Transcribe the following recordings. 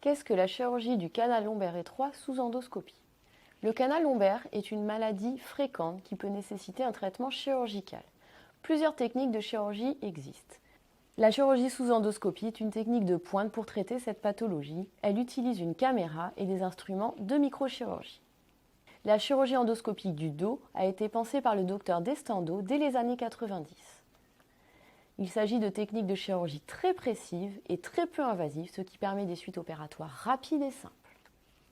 Qu'est-ce que la chirurgie du canal lombaire étroit sous endoscopie? Le canal lombaire est une maladie fréquente qui peut nécessiter un traitement chirurgical. Plusieurs techniques de chirurgie existent. La chirurgie sous endoscopie est une technique de pointe pour traiter cette pathologie. Elle utilise une caméra et des instruments de microchirurgie. La chirurgie endoscopique du dos a été pensée par le docteur Destando dès les années 90. Il s'agit de techniques de chirurgie très précises et très peu invasives, ce qui permet des suites opératoires rapides et simples.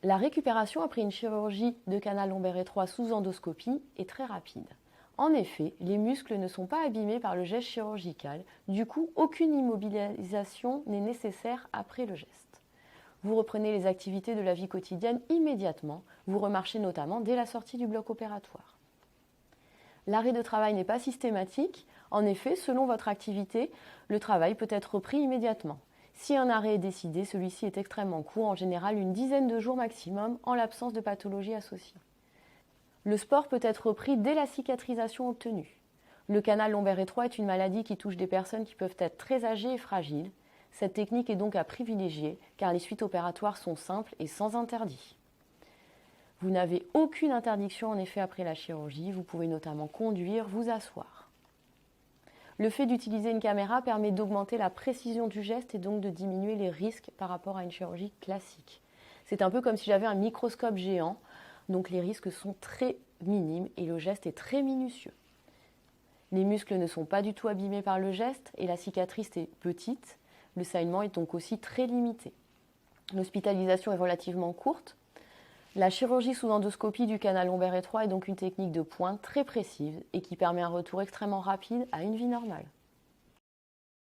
La récupération après une chirurgie de canal lombaire étroit sous endoscopie est très rapide. En effet, les muscles ne sont pas abîmés par le geste chirurgical, du coup, aucune immobilisation n'est nécessaire après le geste. Vous reprenez les activités de la vie quotidienne immédiatement, vous remarchez notamment dès la sortie du bloc opératoire. L'arrêt de travail n'est pas systématique. En effet, selon votre activité, le travail peut être repris immédiatement. Si un arrêt est décidé, celui-ci est extrêmement court, en général une dizaine de jours maximum, en l'absence de pathologie associée. Le sport peut être repris dès la cicatrisation obtenue. Le canal lombaire étroit est une maladie qui touche des personnes qui peuvent être très âgées et fragiles. Cette technique est donc à privilégier car les suites opératoires sont simples et sans interdit. Vous n'avez aucune interdiction en effet après la chirurgie, vous pouvez notamment conduire, vous asseoir. Le fait d'utiliser une caméra permet d'augmenter la précision du geste et donc de diminuer les risques par rapport à une chirurgie classique. C'est un peu comme si j'avais un microscope géant, donc les risques sont très minimes et le geste est très minutieux. Les muscles ne sont pas du tout abîmés par le geste et la cicatrice est petite, le saignement est donc aussi très limité. L'hospitalisation est relativement courte. La chirurgie sous endoscopie du canal lombaire étroit est donc une technique de pointe très précise et qui permet un retour extrêmement rapide à une vie normale.